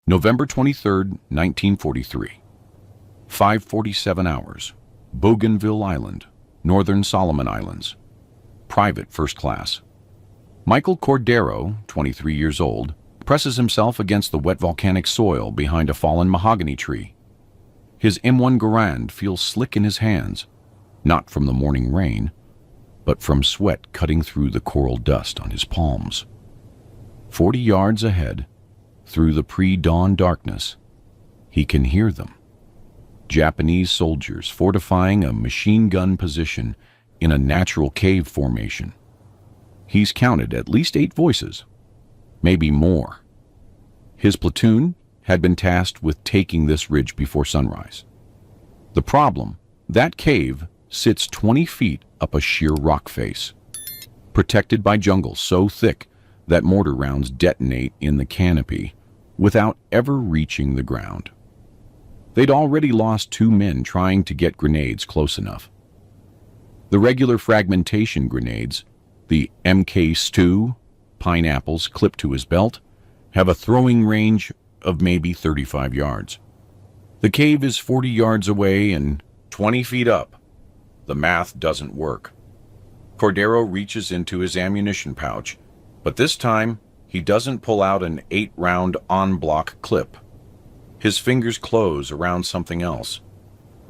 November 23, 1943. 5:47 hours. Bougainville Island, Northern Solomon Islands. Private first class. Michael Cordero, 23 years old, presses himself against the wet volcanic soil behind a fallen mahogany tree. His M1 Garand feels slick in his hands, not from the morning rain, but from sweat cutting through the coral dust on his palms. 40 yards ahead, through the pre-dawn darkness, he can hear them. Japanese soldiers fortifying a machine gun position in a natural cave formation. He's counted at least 8 voices, maybe more. His platoon had been tasked with taking this ridge before sunrise. The problem, that cave sits 20 feet up a sheer rock face, protected by jungle so thick that mortar rounds detonate in the canopy without ever reaching the ground. They'd already lost 2 men trying to get grenades close enough. The regular fragmentation grenades, the MK2 pineapples clipped to his belt, have a throwing range of maybe 35 yards. The cave is 40 yards away and 20 feet up. The math doesn't work. Cordero reaches into his ammunition pouch, but this time he doesn't pull out an 8-round en-bloc clip. His fingers close around something else,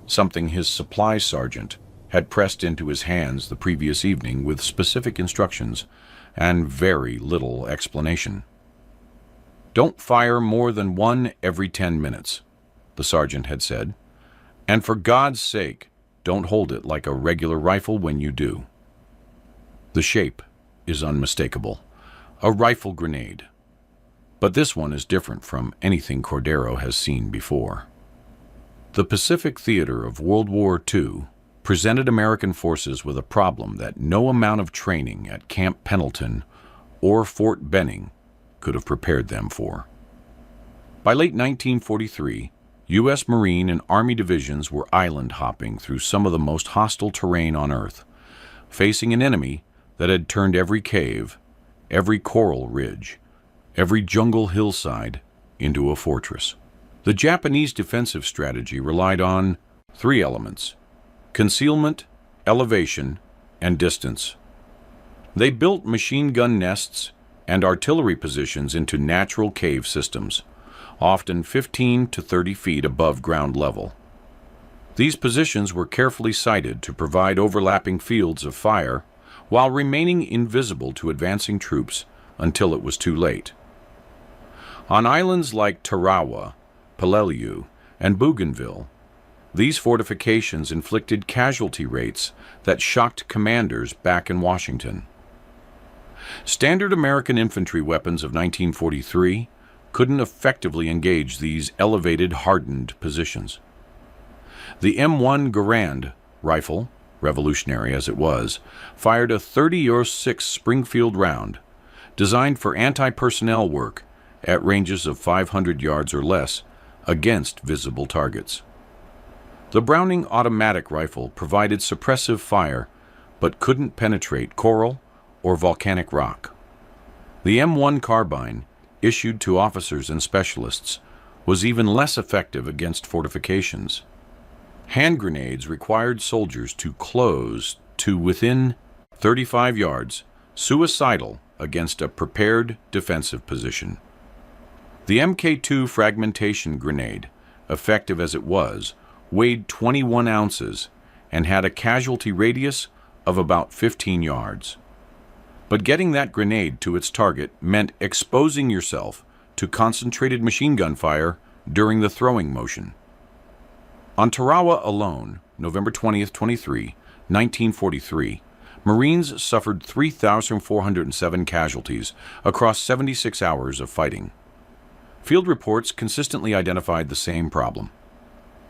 something his supply sergeant had pressed into his hands the previous evening with specific instructions and very little explanation. "Don't fire more than 1 every 10 minutes, the sergeant had said, "and for God's sake, don't hold it like a regular rifle when you do." The shape is unmistakable. A rifle grenade. But this one is different from anything Cordero has seen before. The Pacific theater of World War II presented American forces with a problem that no amount of training at Camp Pendleton or Fort Benning could have prepared them for. By late 1943, U.S. Marine and Army divisions were island hopping through some of the most hostile terrain on Earth, facing an enemy that had turned every cave, every coral ridge, every jungle hillside into a fortress. The Japanese defensive strategy relied on 3 elements: concealment, elevation, and distance. They built machine gun nests and artillery positions into natural cave systems, often 15 to 30 feet above ground level. These positions were carefully sited to provide overlapping fields of fire while remaining invisible to advancing troops until it was too late. On islands like Tarawa, Peleliu, and Bougainville, these fortifications inflicted casualty rates that shocked commanders back in Washington. Standard American infantry weapons of 1943 couldn't effectively engage these elevated, hardened positions. The M1 Garand rifle, revolutionary as it was, fired a .30-06 Springfield round, designed for anti-personnel work at ranges of 500 yards or less against visible targets. The Browning automatic rifle provided suppressive fire, but couldn't penetrate coral or volcanic rock. The M1 carbine, issued to officers and specialists, was even less effective against fortifications. Hand grenades required soldiers to close to within 35 yards, suicidal against a prepared defensive position. The MK2 fragmentation grenade, effective as it was, weighed 21 ounces and had a casualty radius of about 15 yards. But getting that grenade to its target meant exposing yourself to concentrated machine gun fire during the throwing motion. On Tarawa alone, November 20th, 1943, Marines suffered 3,407 casualties across 76 hours of fighting. Field reports consistently identified the same problem: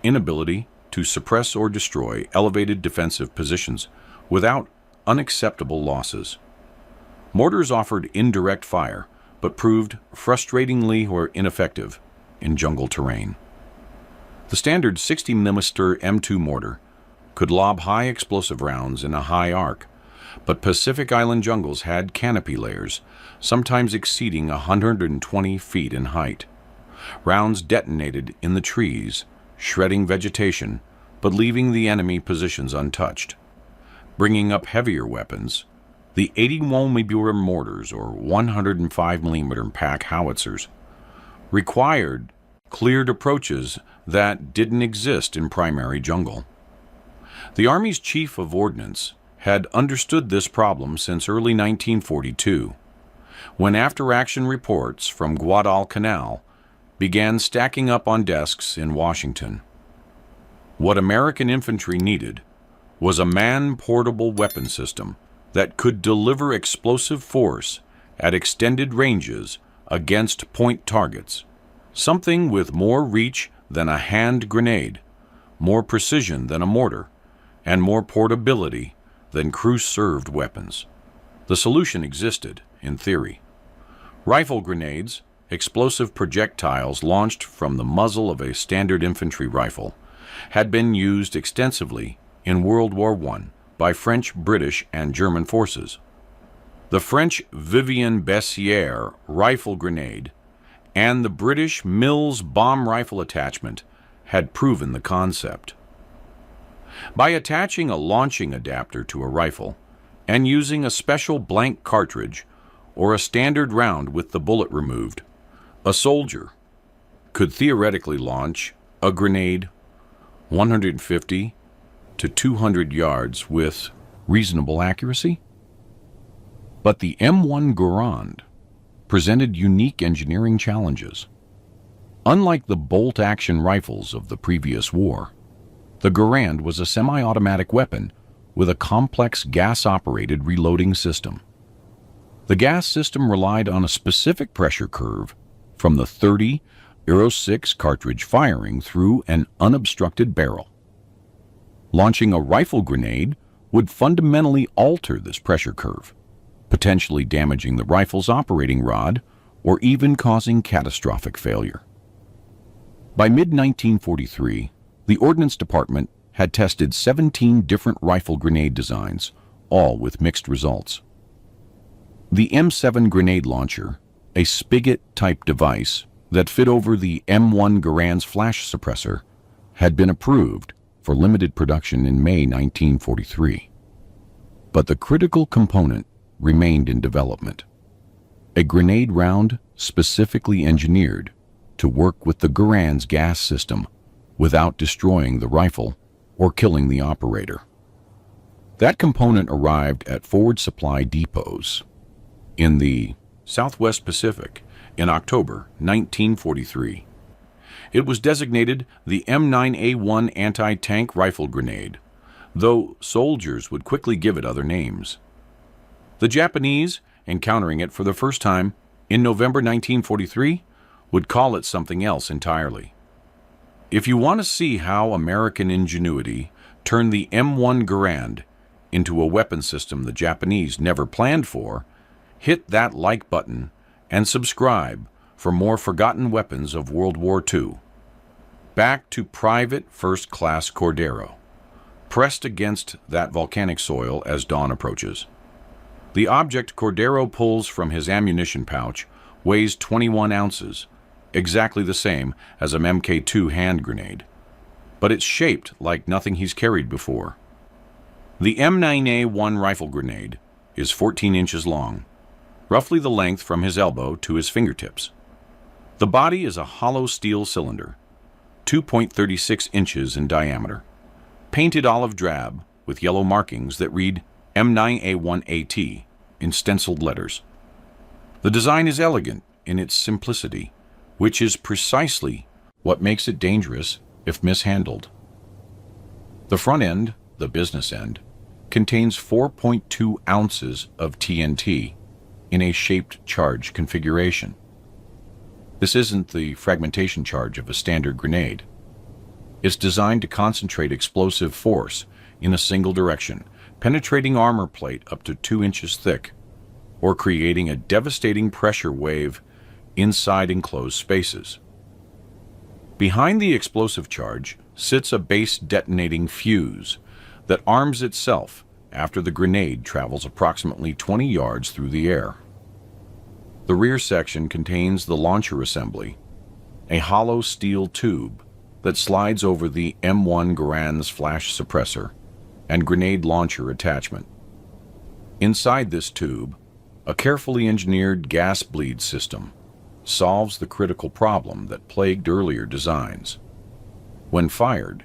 inability to suppress or destroy elevated defensive positions without unacceptable losses. Mortars offered indirect fire, but proved frustratingly ineffective in jungle terrain. The standard 60mm M2 mortar could lob high explosive rounds in a high arc, but Pacific Island jungles had canopy layers, sometimes exceeding 120 feet in height. Rounds detonated in the trees, shredding vegetation, but leaving the enemy positions untouched. Bringing up heavier weapons, the 80mm mortars or 105mm pack howitzers required cleared approaches that didn't exist in primary jungle. The Army's Chief of Ordnance had understood this problem since early 1942, when after-action reports from Guadalcanal began stacking up on desks in Washington. What American infantry needed was a man-portable weapon system that could deliver explosive force at extended ranges against point targets, something with more reach than a hand grenade, more precision than a mortar, and more portability than crew-served weapons. The solution existed, in theory. Rifle grenades, explosive projectiles launched from the muzzle of a standard infantry rifle, had been used extensively in World War I by French, British, and German forces. The French Vivian Bessières rifle grenade and the British Mills bomb rifle attachment had proven the concept. By attaching a launching adapter to a rifle and using a special blank cartridge or a standard round with the bullet removed, a soldier could theoretically launch a grenade 150 to 200 yards with reasonable accuracy. But the M1 Garand presented unique engineering challenges. Unlike the bolt-action rifles of the previous war, the Garand was a semi-automatic weapon with a complex gas-operated reloading system. The gas system relied on a specific pressure curve from the 30 .06 cartridge firing through an unobstructed barrel. Launching a rifle grenade would fundamentally alter this pressure curve, potentially damaging the rifle's operating rod or even causing catastrophic failure. By mid-1943, the Ordnance Department had tested 17 different rifle grenade designs, all with mixed results. The M7 grenade launcher, a spigot-type device that fit over the M1 Garand's flash suppressor, had been approved for limited production in May 1943. But the critical component remained in development. A grenade round specifically engineered to work with the Garand's gas system without destroying the rifle or killing the operator. That component arrived at forward supply depots in the Southwest Pacific in October 1943. It was designated the M9A1 anti-tank rifle grenade, though soldiers would quickly give it other names. The Japanese, encountering it for the first time in November 1943, would call it something else entirely. If you want to see how American ingenuity turned the M1 Garand into a weapon system the Japanese never planned for, hit that like button and subscribe for more forgotten weapons of World War II. Back to Private First Class Cordero, pressed against that volcanic soil as dawn approaches. The object Cordero pulls from his ammunition pouch weighs 21 ounces, exactly the same as an MK2 hand grenade, but it's shaped like nothing he's carried before. The M9A1 rifle grenade is 14 inches long, roughly the length from his elbow to his fingertips. The body is a hollow steel cylinder, 2.36 inches in diameter, painted olive drab with yellow markings that read M9A1AT in stenciled letters. The design is elegant in its simplicity, which is precisely what makes it dangerous if mishandled. The front end, the business end, contains 4.2 ounces of TNT in a shaped charge configuration. This isn't the fragmentation charge of a standard grenade. It's designed to concentrate explosive force in a single direction, penetrating armor plate up to 2 inches thick, or creating a devastating pressure wave inside enclosed spaces. Behind the explosive charge sits a base detonating fuse that arms itself after the grenade travels approximately 20 yards through the air. The rear section contains the launcher assembly a hollow steel tube that slides over the M1 Garand's flash suppressor and grenade launcher attachment. Inside this tube, a carefully engineered gas bleed system solves the critical problem that plagued earlier designs. When fired,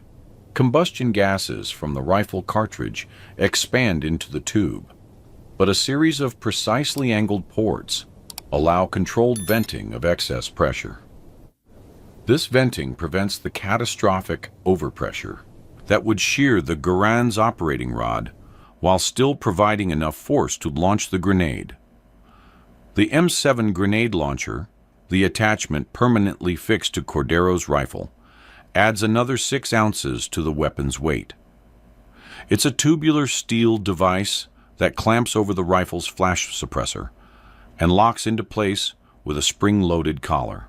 combustion gases from the rifle cartridge expand into the tube, but a series of precisely angled ports allow controlled venting of excess pressure. This venting prevents the catastrophic overpressure that would shear the Garand's operating rod while still providing enough force to launch the grenade. The M7 grenade launcher, the attachment permanently fixed to Cordero's rifle, adds another 6 ounces to the weapon's weight. It's a tubular steel device that clamps over the rifle's flash suppressor and locks into place with a spring-loaded collar.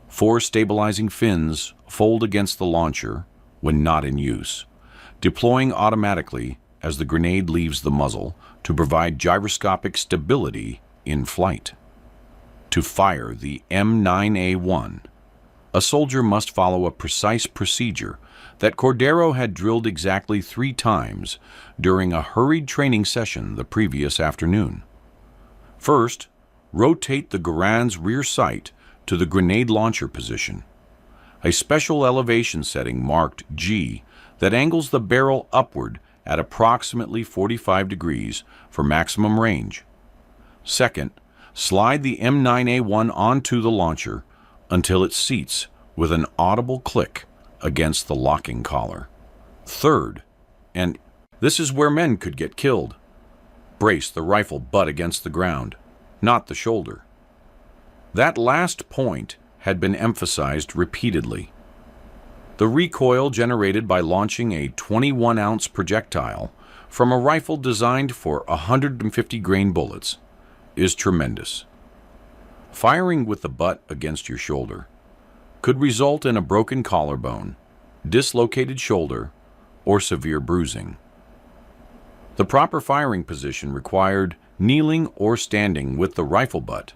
4 stabilizing fins fold against the launcher when not in use, deploying automatically as the grenade leaves the muzzle to provide gyroscopic stability in flight. To fire the M9A1, a soldier must follow a precise procedure that Cordero had drilled exactly 3 times during a hurried training session the previous afternoon. First, rotate the Garand's rear sight to the grenade launcher position, a special elevation setting marked G that angles the barrel upward at approximately 45 degrees for maximum range. Second, slide the M9A1 onto the launcher until it seats with an audible click against the locking collar. Third, and this is where men could get killed, brace the rifle butt against the ground, not the shoulder. That last point had been emphasized repeatedly. The recoil generated by launching a 21-ounce projectile from a rifle designed for 150-grain bullets is tremendous. Firing with the butt against your shoulder could result in a broken collarbone, dislocated shoulder, or severe bruising. The proper firing position required kneeling or standing with the rifle butt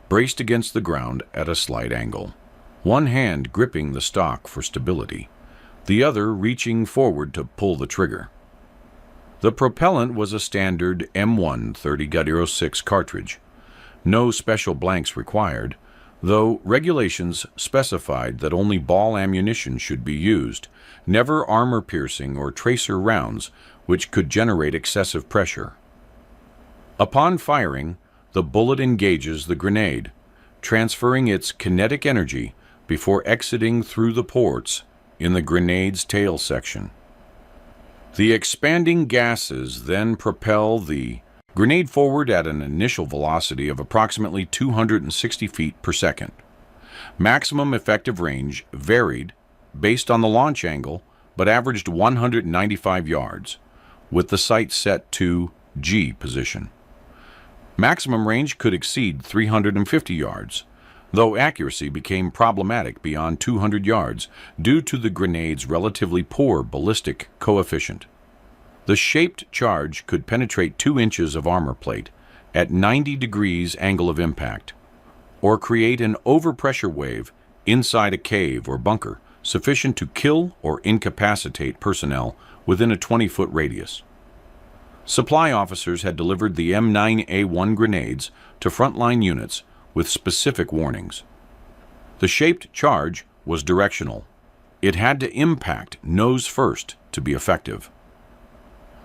braced against the ground at a slight angle, one hand gripping the stock for stability, the other reaching forward to pull the trigger. The propellant was a standard M1 30-06 cartridge. No special blanks required, though regulations specified that only ball ammunition should be used, never armor-piercing or tracer rounds which could generate excessive pressure. Upon firing, the bullet engages the grenade, transferring its kinetic energy before exiting through the ports in the grenade's tail section. The expanding gases then propel the grenade forward at an initial velocity of approximately 260 feet per second. Maximum effective range varied based on the launch angle, but averaged 195 yards, with the sight set to G position. Maximum range could exceed 350 yards, though accuracy became problematic beyond 200 yards due to the grenade's relatively poor ballistic coefficient. The shaped charge could penetrate 2 inches of armor plate at 90 degrees angle of impact, or create an overpressure wave inside a cave or bunker sufficient to kill or incapacitate personnel within a 20-foot radius. Supply officers had delivered the M9A1 grenades to frontline units with specific warnings. The shaped charge was directional. It had to impact nose first to be effective.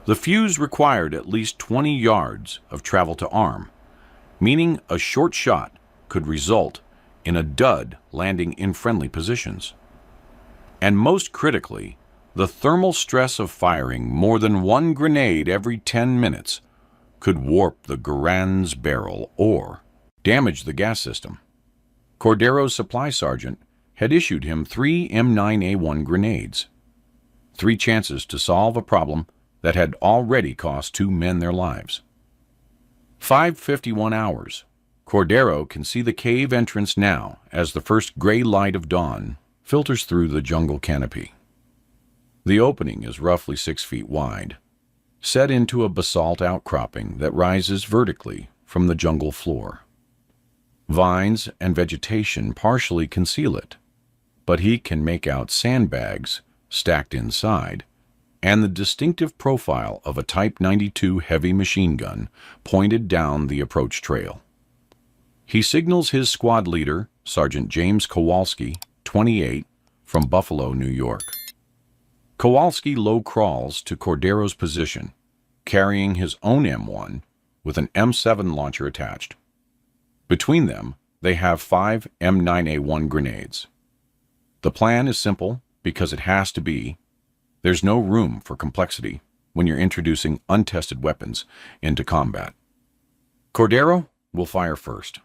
The fuse required at least 20 yards of travel to arm, meaning a short shot could result in a dud landing in friendly positions. And most critically, the thermal stress of firing more than 1 grenade every 10 minutes could warp the Garand's barrel or damage the gas system. Cordero's supply sergeant had issued him 3 M9A1 grenades, 3 chances to solve a problem that had already cost 2 men their lives. 5:51 hours. Cordero can see the cave entrance now as the first gray light of dawn filters through the jungle canopy. The opening is roughly 6 feet wide, set into a basalt outcropping that rises vertically from the jungle floor. Vines and vegetation partially conceal it, but he can make out sandbags stacked inside and the distinctive profile of a Type 92 heavy machine gun pointed down the approach trail. He signals his squad leader, Sergeant James Kowalski, 28, from Buffalo, New York. Kowalski low crawls to Cordero's position, carrying his own M1 with an M7 launcher attached. Between them, they have 5 M9A1 grenades. The plan is simple because it has to be. There's no room for complexity when you're introducing untested weapons into combat. Cordero will fire first.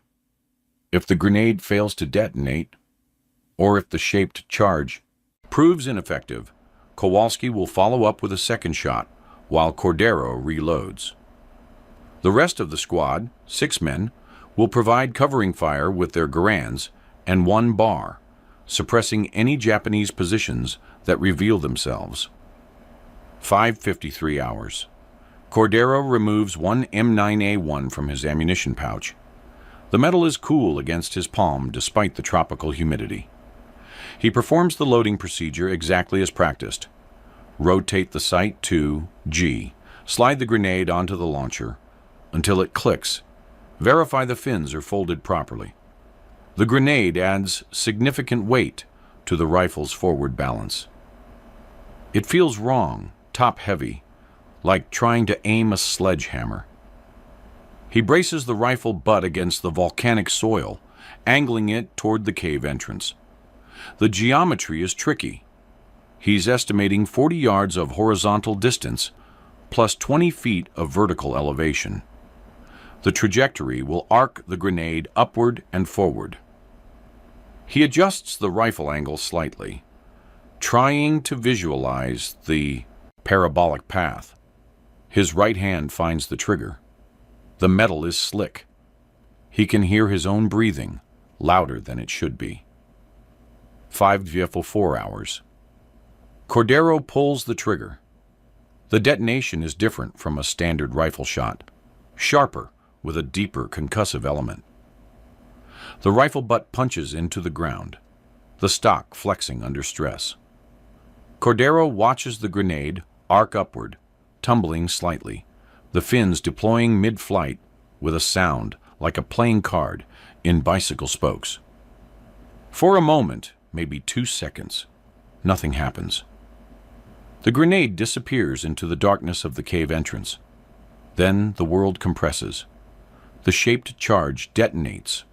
If the grenade fails to detonate, or if the shaped charge proves ineffective, Kowalski will follow up with a second shot while Cordero reloads. The rest of the squad, 6 men, will provide covering fire with their Garands and 1 bar, suppressing any Japanese positions that reveal themselves. 5:53 hours. Cordero removes 1 M9A1 from his ammunition pouch. The metal is cool against his palm despite the tropical humidity. He performs the loading procedure exactly as practiced. Rotate the sight to G. Slide the grenade onto the launcher until it clicks. Verify the fins are folded properly. The grenade adds significant weight to the rifle's forward balance. It feels wrong, top-heavy, like trying to aim a sledgehammer. He braces the rifle butt against the volcanic soil, angling it toward the cave entrance. The geometry is tricky. He's estimating 40 yards of horizontal distance, plus 20 feet of vertical elevation. The trajectory will arc the grenade upward and forward. He adjusts the rifle angle slightly, trying to visualize the parabolic path. His right hand finds the trigger. The metal is slick. He can hear his own breathing, louder than it should be. 5:04 hours. Cordero pulls the trigger. The detonation is different from a standard rifle shot, sharper with a deeper concussive element. The rifle butt punches into the ground, the stock flexing under stress. Cordero watches the grenade arc upward, tumbling slightly, the fins deploying mid-flight with a sound like a playing card in bicycle spokes. For a moment, maybe 2 seconds, nothing happens. The grenade disappears into the darkness of the cave entrance. Then the world compresses. The shaped charge detonates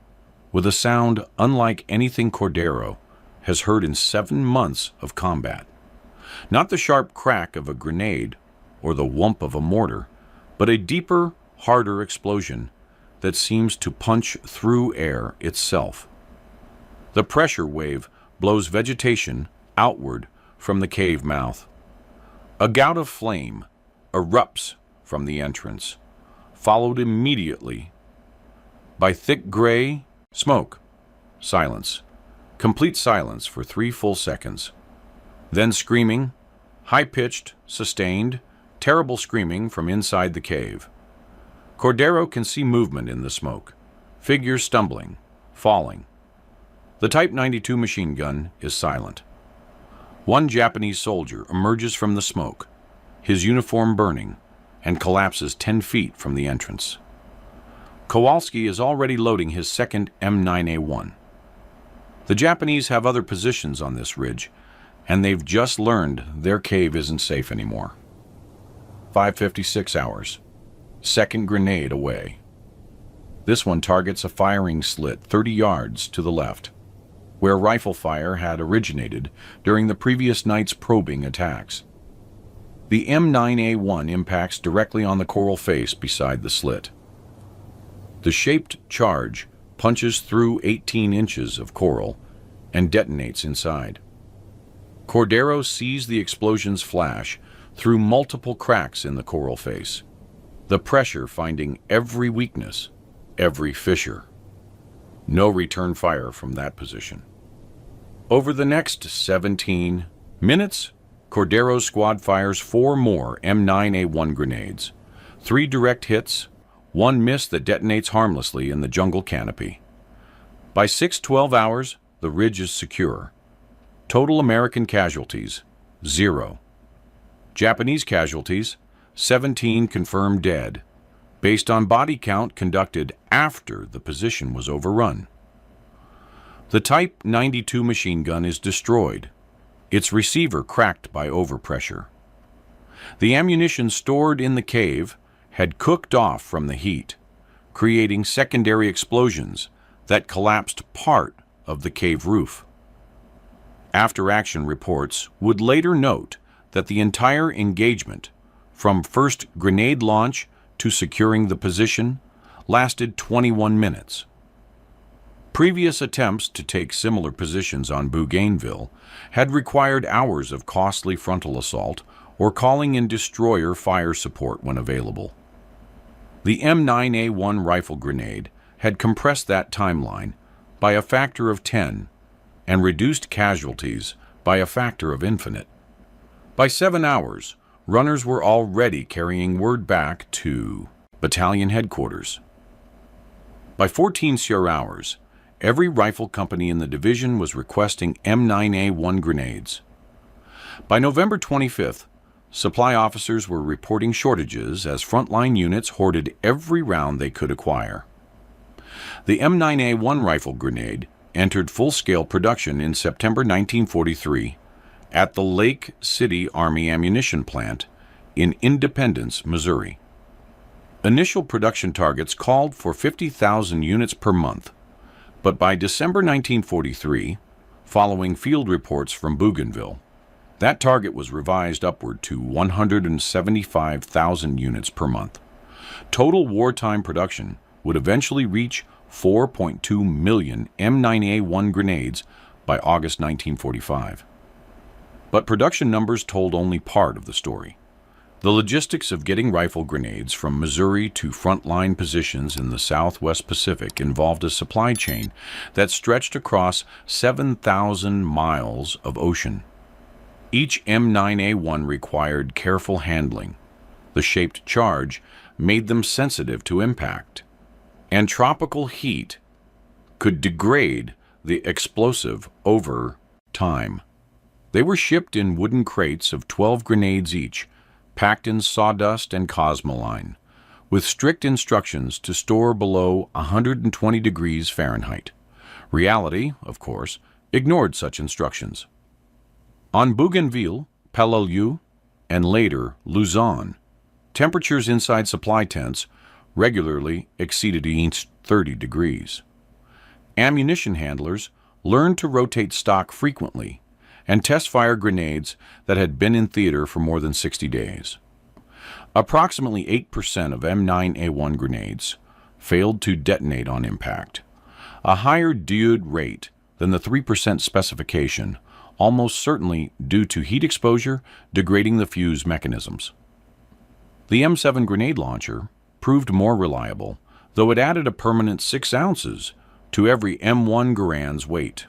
with a sound unlike anything Cordero has heard in 7 months of combat. Not the sharp crack of a grenade or the whump of a mortar, but a deeper, harder explosion that seems to punch through air itself. The pressure wave blows vegetation outward from the cave mouth. A gout of flame erupts from the entrance, followed immediately by thick gray smoke. Silence. Complete silence for 3 full seconds. Then screaming, high-pitched, sustained, terrible screaming from inside the cave. Cordero can see movement in the smoke, figures stumbling, falling. The Type 92 machine gun is silent. 1 Japanese soldier emerges from the smoke, his uniform burning, and collapses 10 feet from the entrance. Kowalski is already loading his second M9A1. The Japanese have other positions on this ridge, and they've just learned their cave isn't safe anymore. 5:56 hours. Second grenade away. This one targets a firing slit 30 yards to the left, where rifle fire had originated during the previous night's probing attacks. The M9A1 impacts directly on the coral face beside the slit. The shaped charge punches through 18 inches of coral and detonates inside. Cordero sees the explosion's flash through multiple cracks in the coral face, the pressure finding every weakness, every fissure. No return fire from that position. Over the next 17 minutes, Cordero's squad fires 4 more M9A1 grenades, 3 direct hits, 1 miss that detonates harmlessly in the jungle canopy. By 6-12 hours, the ridge is secure. Total American casualties, 0. Japanese casualties, 17 confirmed dead, based on body count conducted after the position was overrun. The Type 92 machine gun is destroyed, its receiver cracked by overpressure. The ammunition stored in the cave had cooked off from the heat, creating secondary explosions that collapsed part of the cave roof. After-action reports would later note that the entire engagement, from first grenade launch to securing the position, lasted 21 minutes. Previous attempts to take similar positions on Bougainville had required hours of costly frontal assault or calling in destroyer fire support when available. The M9A1 rifle grenade had compressed that timeline by a factor of 10 and reduced casualties by a factor of infinite. By 7 hours, runners were already carrying word back to battalion headquarters. By 14 sure hours, every rifle company in the division was requesting M9A1 grenades. By November 25th, supply officers were reporting shortages as frontline units hoarded every round they could acquire. The M9A1 rifle grenade entered full-scale production in September 1943 at the Lake City Army Ammunition Plant in Independence, Missouri. Initial production targets called for 50,000 units per month, but by December 1943, following field reports from Bougainville, that target was revised upward to 175,000 units per month. Total wartime production would eventually reach 4.2 million M9A1 grenades by August 1945. But production numbers told only part of the story. The logistics of getting rifle grenades from Missouri to frontline positions in the Southwest Pacific involved a supply chain that stretched across 7,000 miles of ocean. Each M9A1 required careful handling. The shaped charge made them sensitive to impact, and tropical heat could degrade the explosive over time. They were shipped in wooden crates of 12 grenades each, packed in sawdust and cosmoline, with strict instructions to store below 120 degrees Fahrenheit. Reality, of course, ignored such instructions. On Bougainville, Peleliu, and later Luzon, temperatures inside supply tents regularly exceeded 30 degrees. Ammunition handlers learned to rotate stock frequently and test fire grenades that had been in theater for more than 60 days. Approximately 8% of M9A1 grenades failed to detonate on impact, a higher DUD rate than the 3% specification, almost certainly due to heat exposure degrading the fuse mechanisms. The M7 grenade launcher proved more reliable, though it added a permanent 6 ounces to every M1 Garand's weight.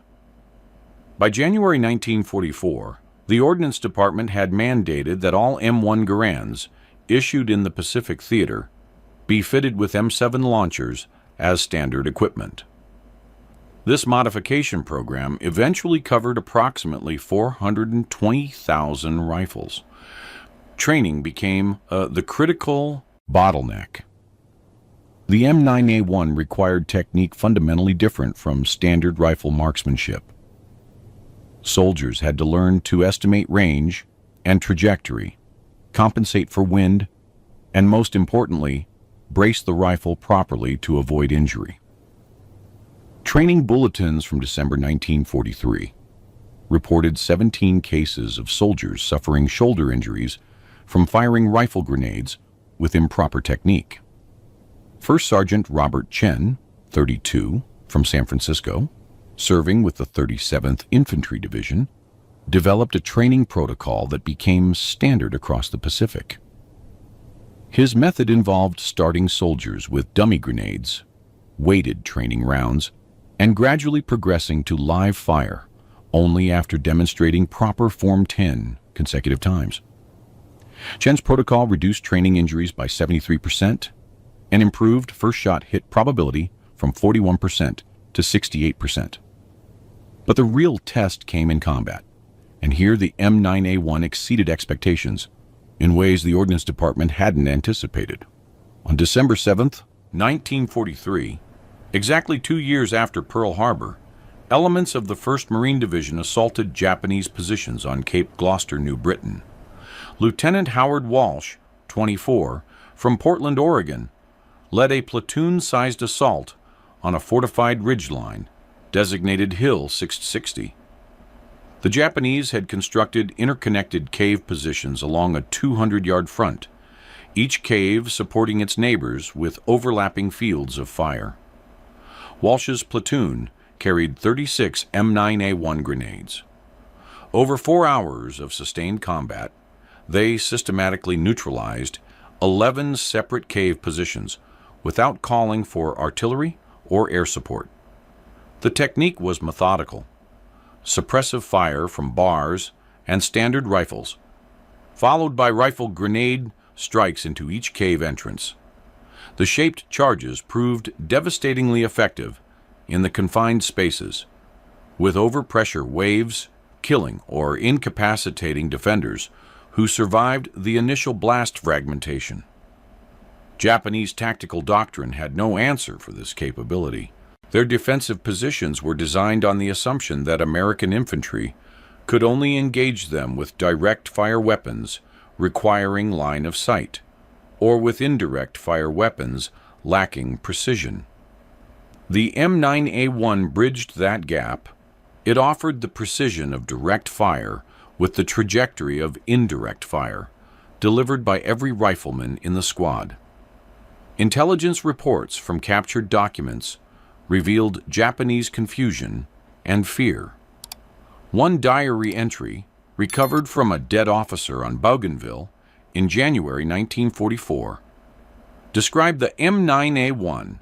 By January 1944, the Ordnance Department had mandated that all M1 Garands issued in the Pacific Theater be fitted with M7 launchers as standard equipment. This modification program eventually covered approximately 420,000 rifles. Training became the critical bottleneck. The M9A1 required technique fundamentally different from standard rifle marksmanship. Soldiers had to learn to estimate range and trajectory, compensate for wind, and most importantly, brace the rifle properly to avoid injury. Training bulletins from December 1943 reported 17 cases of soldiers suffering shoulder injuries from firing rifle grenades with improper technique. First Sergeant Robert Chen, 32, from San Francisco, serving with the 37th Infantry Division, developed a training protocol that became standard across the Pacific. His method involved starting soldiers with dummy grenades, weighted training rounds, and gradually progressing to live fire only after demonstrating proper Form 10 consecutive times. Chen's protocol reduced training injuries by 73% and improved first shot hit probability from 41% to 68%. But the real test came in combat, and here the M9A1 exceeded expectations in ways the Ordnance Department hadn't anticipated. On December 7th, 1943, exactly 2 years after Pearl Harbor, elements of the 1st Marine Division assaulted Japanese positions on Cape Gloucester, New Britain. Lieutenant Howard Walsh, 24, from Portland, Oregon, led a platoon-sized assault on a fortified ridgeline designated Hill 660. The Japanese had constructed interconnected cave positions along a 200-yard front, each cave supporting its neighbors with overlapping fields of fire. Walsh's platoon carried 36 M9A1 grenades. Over 4 hours of sustained combat, they systematically neutralized 11 separate cave positions without calling for artillery or air support. The technique was methodical: suppressive fire from bars and standard rifles, followed by rifle grenade strikes into each cave entrance. The shaped charges proved devastatingly effective in the confined spaces, with overpressure waves killing or incapacitating defenders who survived the initial blast fragmentation. Japanese tactical doctrine had no answer for this capability. Their defensive positions were designed on the assumption that American infantry could only engage them with direct fire weapons requiring line of sight, or with indirect fire weapons lacking precision. The M9A1 bridged that gap. It offered the precision of direct fire with the trajectory of indirect fire, delivered by every rifleman in the squad. Intelligence reports from captured documents revealed Japanese confusion and fear. One diary entry, recovered from a dead officer on Bougainville in January 1944, described the M9A1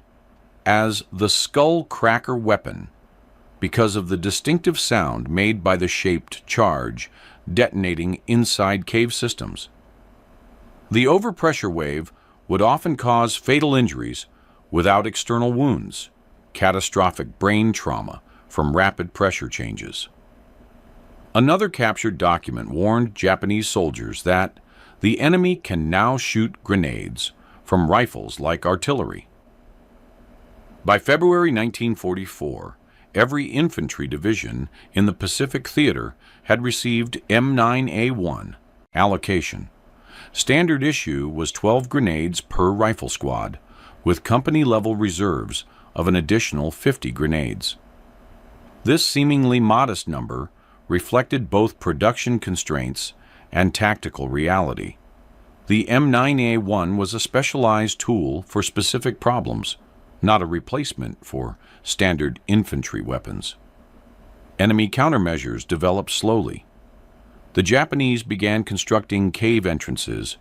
as the skull cracker weapon because of the distinctive sound made by the shaped charge detonating inside cave systems. The overpressure wave would often cause fatal injuries without external wounds, catastrophic brain trauma from rapid pressure changes. Another captured document warned Japanese soldiers that the enemy can now shoot grenades from rifles like artillery. By February 1944, every infantry division in the Pacific Theater had received M9A1 allocation. Standard issue was 12 grenades per rifle squad, with company-level reserves of an additional 50 grenades. This seemingly modest number reflected both production constraints and tactical reality. The M9A1 was a specialized tool for specific problems, not a replacement for standard infantry weapons. Enemy countermeasures developed slowly. The Japanese began constructing cave entrances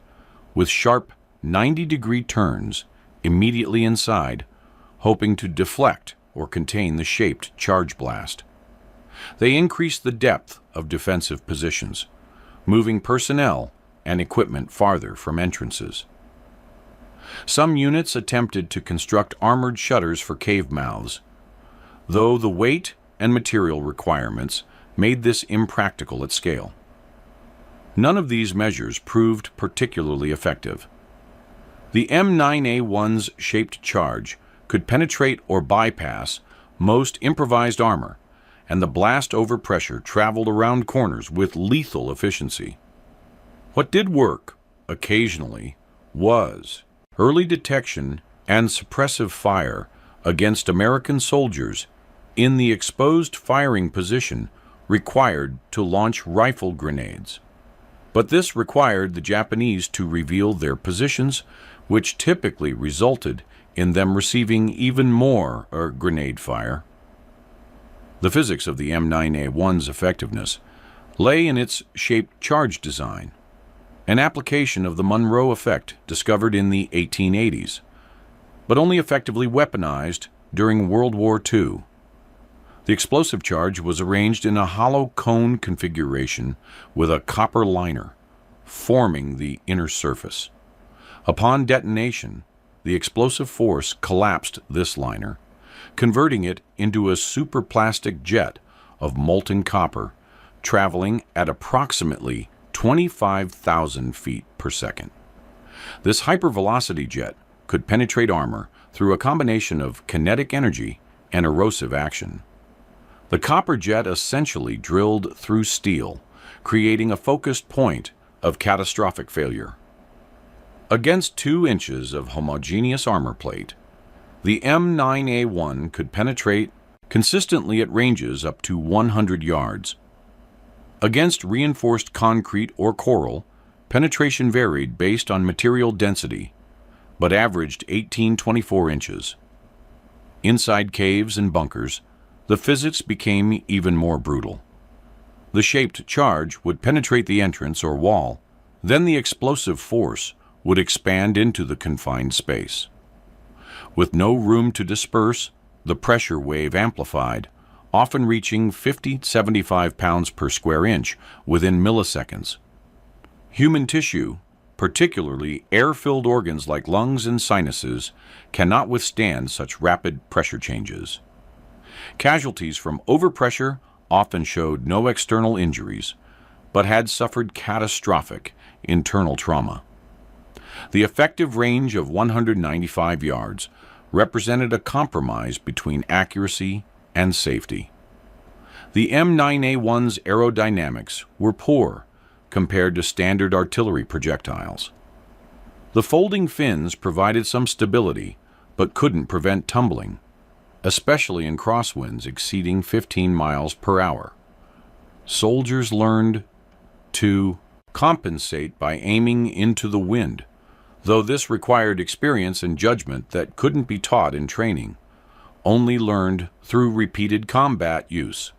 with sharp 90-degree turns immediately inside, hoping to deflect or contain the shaped charge blast. They increased the depth of defensive positions, moving personnel and equipment farther from entrances. Some units attempted to construct armored shutters for cave mouths, though the weight and material requirements made this impractical at scale. None of these measures proved particularly effective. The M9A1's shaped charge could penetrate or bypass most improvised armor, and the blast overpressure traveled around corners with lethal efficiency. What did work, occasionally, was early detection and suppressive fire against American soldiers in the exposed firing position required to launch rifle grenades. But this required the Japanese to reveal their positions, which typically resulted in them receiving even more grenade fire. The physics of the M9A1's effectiveness lay in its shaped charge design, an application of the Monroe effect discovered in the 1880s, but only effectively weaponized during World War II. The explosive charge was arranged in a hollow cone configuration with a copper liner, forming the inner surface. Upon detonation, the explosive force collapsed this liner, converting it into a superplastic jet of molten copper, traveling at approximately 25,000 feet per second. This hypervelocity jet could penetrate armor through a combination of kinetic energy and erosive action. The copper jet essentially drilled through steel, creating a focused point of catastrophic failure. Against 2 inches of homogeneous armor plate, the M9A1 could penetrate consistently at ranges up to 100 yards. Against reinforced concrete or coral, penetration varied based on material density, but averaged 18-24 inches. Inside caves and bunkers, the physics became even more brutal. The shaped charge would penetrate the entrance or wall, then the explosive force would expand into the confined space. With no room to disperse, the pressure wave amplified, often reaching 50-75 pounds per square inch within milliseconds. Human tissue, particularly air-filled organs like lungs and sinuses, cannot withstand such rapid pressure changes. Casualties from overpressure often showed no external injuries, but had suffered catastrophic internal trauma. The effective range of 195 yards represented a compromise between accuracy and safety. The M9A1's aerodynamics were poor compared to standard artillery projectiles. The folding fins provided some stability, but couldn't prevent tumbling, especially in crosswinds exceeding 15 miles per hour. Soldiers learned to compensate by aiming into the wind, though this required experience and judgment that couldn't be taught in training, only learned through repeated combat use.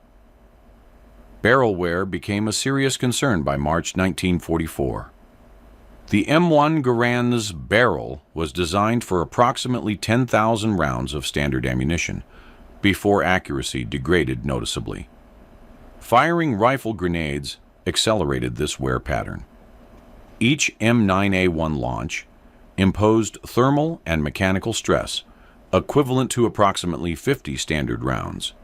Barrel wear became a serious concern by March 1944. The M1 Garand's barrel was designed for approximately 10,000 rounds of standard ammunition, before accuracy degraded noticeably. Firing rifle grenades accelerated this wear pattern. Each M9A1 launch imposed thermal and mechanical stress, equivalent to approximately 50 standard rounds.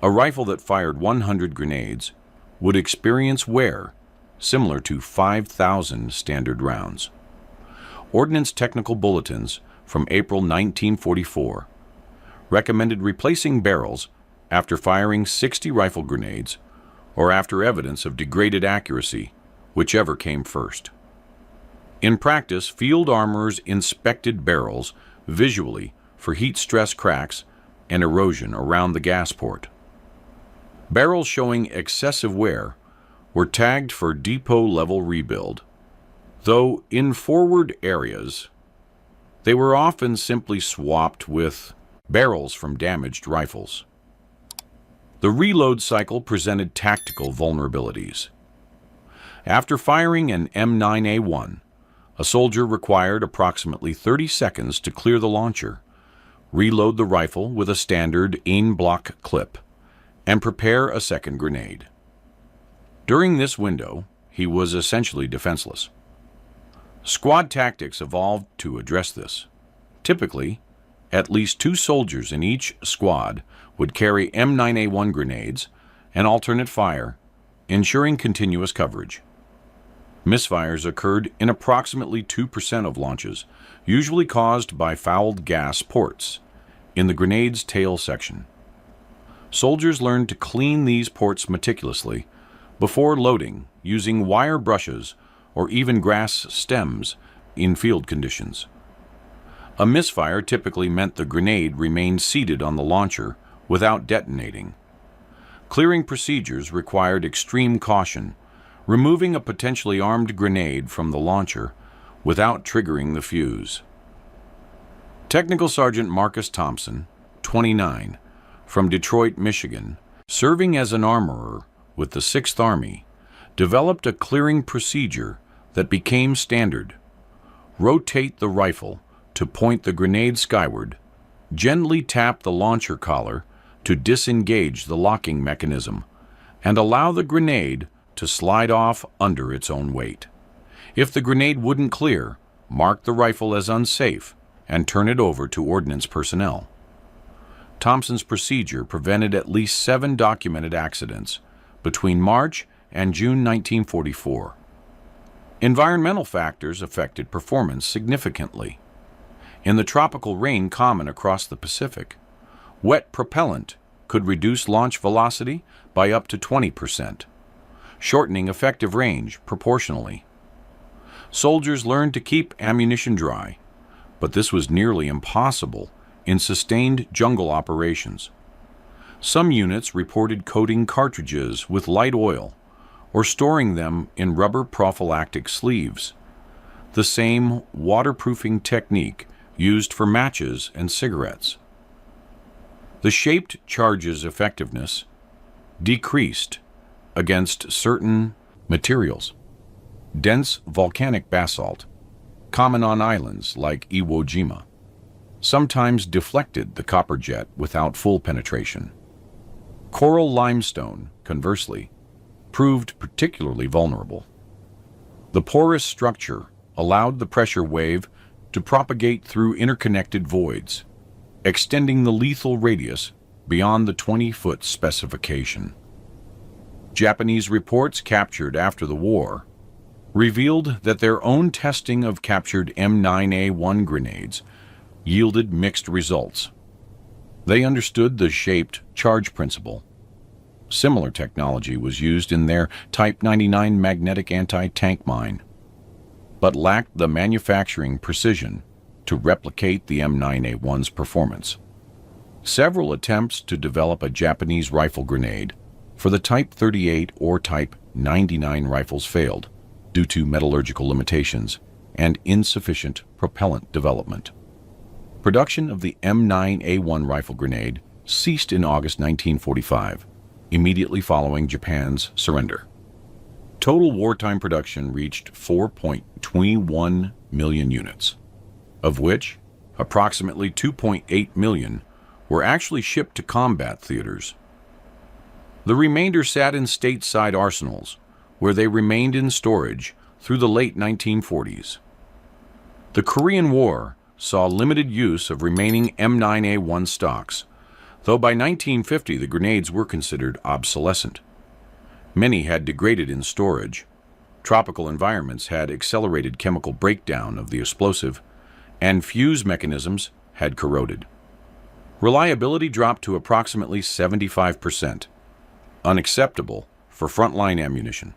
A rifle that fired 100 grenades would experience wear similar to 5,000 standard rounds. Ordnance Technical Bulletins from April 1944 recommended replacing barrels after firing 60 rifle grenades or after evidence of degraded accuracy, whichever came first. In practice, field armorers inspected barrels visually for heat stress cracks and erosion around the gas port. Barrels showing excessive wear were tagged for depot-level rebuild, though in forward areas, they were often simply swapped with barrels from damaged rifles. The reload cycle presented tactical vulnerabilities. After firing an M9A1, a soldier required approximately 30 seconds to clear the launcher, reload the rifle with a standard en-bloc clip, and prepare a second grenade. During this window, he was essentially defenseless. Squad tactics evolved to address this. Typically, at least 2 soldiers in each squad would carry M9A1 grenades and alternate fire, ensuring continuous coverage. Misfires occurred in approximately 2% of launches, usually caused by fouled gas ports in the grenade's tail section. Soldiers learned to clean these ports meticulously before loading using wire brushes or even grass stems in field conditions. A misfire typically meant the grenade remained seated on the launcher without detonating. Clearing procedures required extreme caution, removing a potentially armed grenade from the launcher without triggering the fuse. Technical Sergeant Marcus Thompson, 29, from Detroit, Michigan, serving as an armorer with the 6th Army, developed a clearing procedure that became standard. Rotate the rifle to point the grenade skyward, gently tap the launcher collar to disengage the locking mechanism, and allow the grenade to slide off under its own weight. If the grenade wouldn't clear, mark the rifle as unsafe and turn it over to ordnance personnel. Thompson's procedure prevented at least 7 documented accidents between March and June 1944. Environmental factors affected performance significantly. In the tropical rain common across the Pacific, wet propellant could reduce launch velocity by up to 20%, shortening effective range proportionally. Soldiers learned to keep ammunition dry, but this was nearly impossible in sustained jungle operations. Some units reported coating cartridges with light oil or storing them in rubber prophylactic sleeves, the same waterproofing technique used for matches and cigarettes. The shaped charge's effectiveness decreased against certain materials. Dense volcanic basalt, common on islands like Iwo Jima, sometimes deflected the copper jet without full penetration. Coral limestone, conversely, proved particularly vulnerable. The porous structure allowed the pressure wave to propagate through interconnected voids, extending the lethal radius beyond the 20-foot specification. Japanese reports captured after the war revealed that their own testing of captured M9A1 grenades yielded mixed results. They understood the shaped charge principle. Similar technology was used in their Type 99 magnetic anti-tank mine, but lacked the manufacturing precision to replicate the M9A1's performance. Several attempts to develop a Japanese rifle grenade for the Type 38 or Type 99 rifles failed due to metallurgical limitations and insufficient propellant development. Production of the M9A1 rifle grenade ceased in August 1945, immediately following Japan's surrender. Total wartime production reached 4.21 million units, of which approximately 2.8 million were actually shipped to combat theaters. The remainder sat in stateside arsenals, where they remained in storage through the late 1940s. The Korean War saw limited use of remaining M9A1 stocks, though by 1950 the grenades were considered obsolescent. Many had degraded in storage. Tropical environments had accelerated chemical breakdown of the explosive, and fuse mechanisms had corroded. Reliability dropped to approximately 75%, unacceptable for frontline ammunition.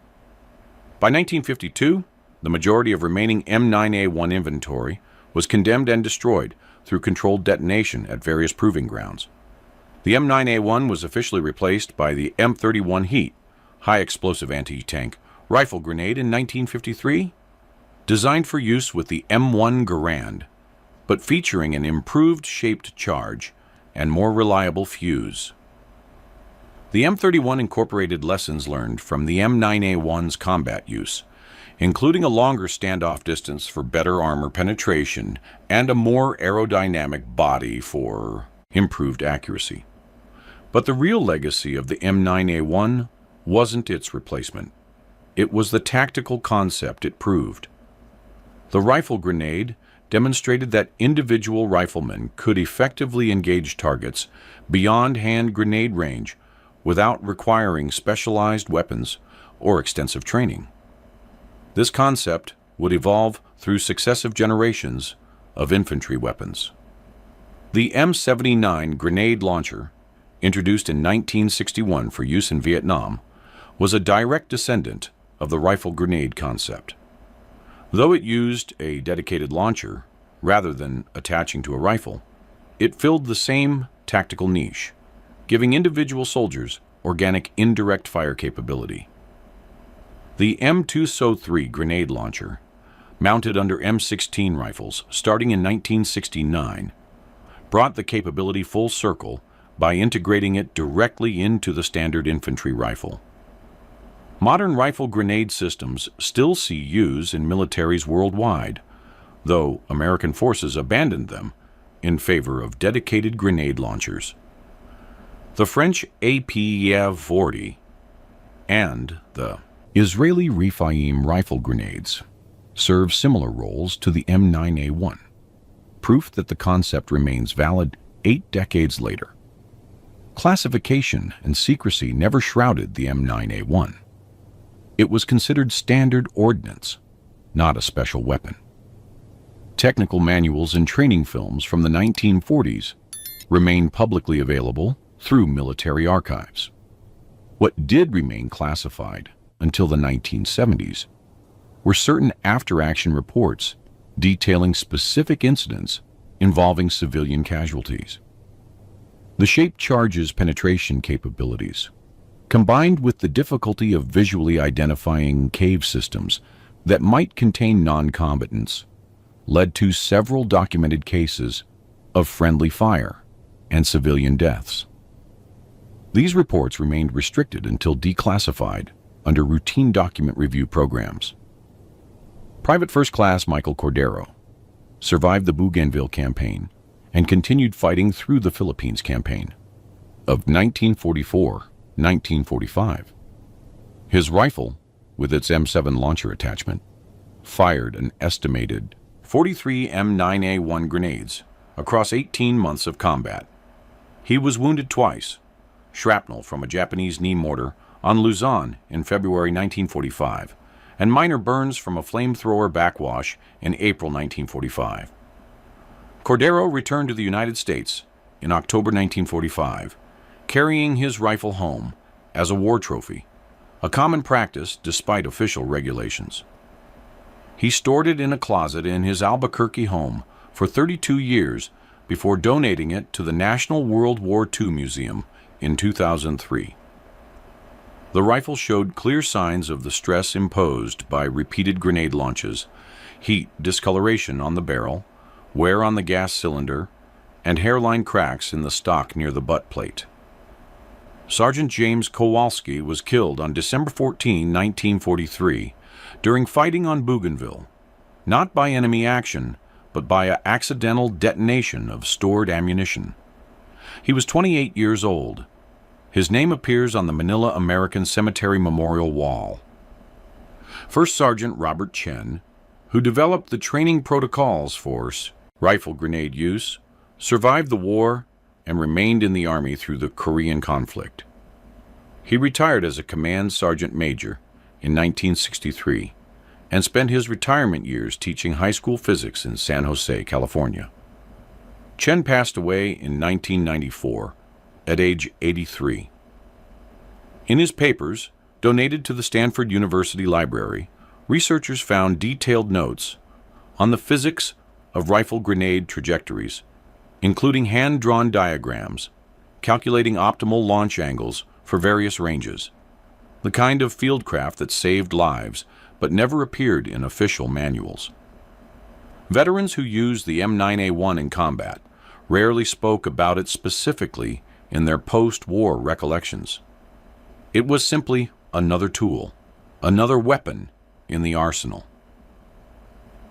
By 1952, the majority of remaining M9A1 inventory was condemned and destroyed through controlled detonation at various proving grounds. The M9A1 was officially replaced by the M31 Heat, high-explosive anti-tank rifle grenade in 1953, designed for use with the M1 Garand, but featuring an improved shaped charge and more reliable fuse. The M31 incorporated lessons learned from the M9A1's combat use, including a longer standoff distance for better armor penetration and a more aerodynamic body for improved accuracy. But the real legacy of the M9A1 wasn't its replacement. It was the tactical concept it proved. The rifle grenade demonstrated that individual riflemen could effectively engage targets beyond hand grenade range without requiring specialized weapons or extensive training. This concept would evolve through successive generations of infantry weapons. The M79 grenade launcher, introduced in 1961 for use in Vietnam, was a direct descendant of the rifle grenade concept. Though it used a dedicated launcher rather than attaching to a rifle, it filled the same tactical niche, giving individual soldiers organic indirect fire capability. The M2SO3 grenade launcher, mounted under M16 rifles starting in 1969, brought the capability full circle by integrating it directly into the standard infantry rifle. Modern rifle grenade systems still see use in militaries worldwide, though American forces abandoned them in favor of dedicated grenade launchers. The French APF-40 and the Israeli Rephaim rifle grenades serve similar roles to the M9A1, proof that the concept remains valid 8 decades later. Classification and secrecy never shrouded the M9A1. It was considered standard ordnance, not a special weapon. Technical manuals and training films from the 1940s remain publicly available through military archives. What did remain classified until the 1970s were certain after-action reports detailing specific incidents involving civilian casualties. The shaped charge's penetration capabilities, combined with the difficulty of visually identifying cave systems that might contain non-combatants, led to several documented cases of friendly fire and civilian deaths. These reports remained restricted until declassified under routine document review programs. Private First Class Michael Cordero survived the Bougainville campaign and continued fighting through the Philippines campaign of 1944-1945. His rifle, with its M7 launcher attachment, fired an estimated 43 M9A1 grenades across 18 months of combat. He was wounded twice, shrapnel from a Japanese knee mortar on Luzon in February 1945, and minor burns from a flamethrower backwash in April 1945. Cordero returned to the United States in October 1945, carrying his rifle home as a war trophy, a common practice despite official regulations. He stored it in a closet in his Albuquerque home for 32 years before donating it to the National World War II Museum in 2003. The rifle showed clear signs of the stress imposed by repeated grenade launches, heat discoloration on the barrel, wear on the gas cylinder, and hairline cracks in the stock near the butt plate. Sergeant James Kowalski was killed on December 14, 1943, during fighting on Bougainville, not by enemy action, but by an accidental detonation of stored ammunition. He was 28 years old. His name appears on the Manila American Cemetery Memorial Wall. First Sergeant Robert Chen, who developed the training protocols for rifle grenade use, survived the war and remained in the Army through the Korean conflict. He retired as a command sergeant major in 1963 and spent his retirement years teaching high school physics in San Jose, California. Chen passed away in 1994 at age 83. In his papers, donated to the Stanford University Library, researchers found detailed notes on the physics of rifle grenade trajectories, including hand-drawn diagrams calculating optimal launch angles for various ranges, the kind of fieldcraft that saved lives but never appeared in official manuals. Veterans who used the M9A1 in combat rarely spoke about it specifically in their post-war recollections. It was simply another tool, another weapon in the arsenal.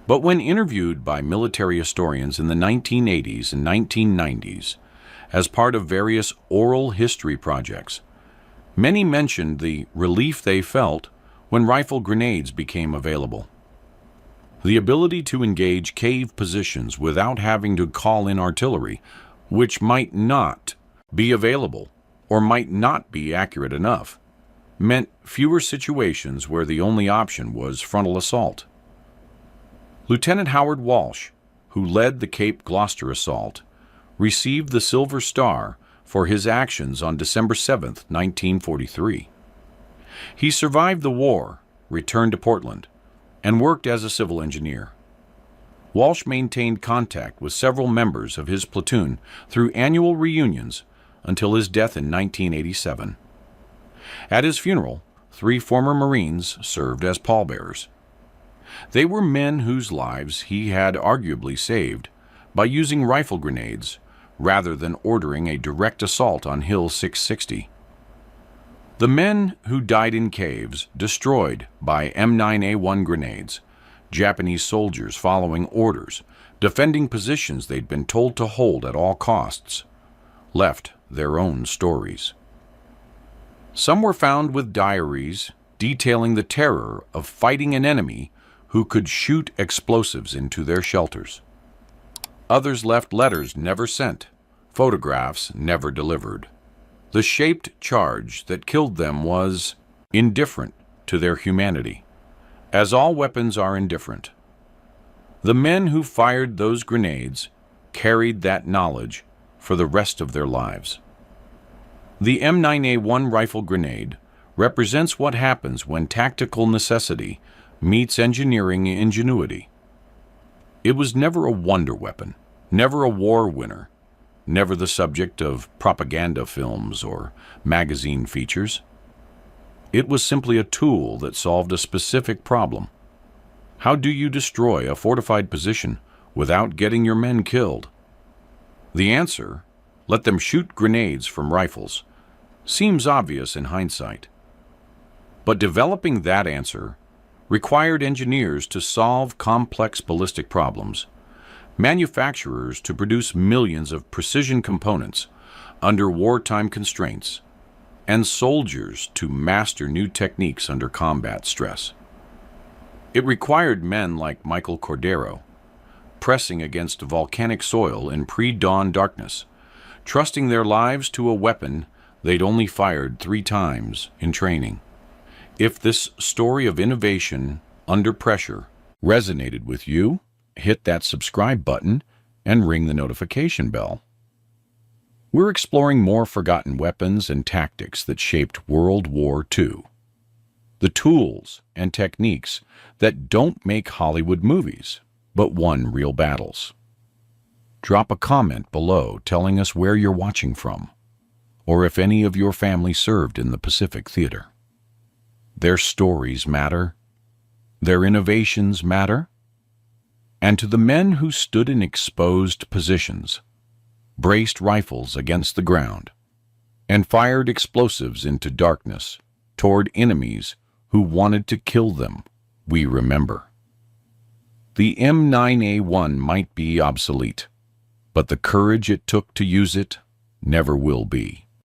But when interviewed by military historians in the 1980s and 1990s as part of various oral history projects, many mentioned the relief they felt when rifle grenades became available. The ability to engage cave positions without having to call in artillery, which might not be available or might not be accurate enough, meant fewer situations where the only option was frontal assault. Lieutenant Howard Walsh, who led the Cape Gloucester assault, received the Silver Star for his actions on December 7, 1943. He survived the war, returned to Portland, and worked as a civil engineer. Walsh maintained contact with several members of his platoon through annual reunions until his death in 1987. At his funeral, 3 former Marines served as pallbearers. They were men whose lives he had arguably saved by using rifle grenades rather than ordering a direct assault on Hill 660. The men who died in caves destroyed by M9A1 grenades, Japanese soldiers following orders, defending positions they'd been told to hold at all costs, left their own stories. Some were found with diaries detailing the terror of fighting an enemy who could shoot explosives into their shelters. Others left letters never sent, photographs never delivered. The shaped charge that killed them was indifferent to their humanity, as all weapons are indifferent. The men who fired those grenades carried that knowledge for the rest of their lives. The M9A1 rifle grenade represents what happens when tactical necessity meets engineering ingenuity. It was never a wonder weapon, never a war winner, never the subject of propaganda films or magazine features. It was simply a tool that solved a specific problem. How do you destroy a fortified position without getting your men killed? The answer, let them shoot grenades from rifles, seems obvious in hindsight. But developing that answer required engineers to solve complex ballistic problems, manufacturers to produce millions of precision components under wartime constraints, and soldiers to master new techniques under combat stress. It required men like Michael Cordero, pressing against volcanic soil in pre-dawn darkness, trusting their lives to a weapon they'd only fired 3 times in training. If this story of innovation under pressure resonated with you, hit that subscribe button and ring the notification bell. We're exploring more forgotten weapons and tactics that shaped World War II. The tools and techniques that don't make Hollywood movies, but won real battles. Drop a comment below telling us where you're watching from, or if any of your family served in the Pacific Theater. Their stories matter, their innovations matter, and to the men who stood in exposed positions, braced rifles against the ground, and fired explosives into darkness toward enemies who wanted to kill them, we remember. The M9A1 might be obsolete, but the courage it took to use it never will be.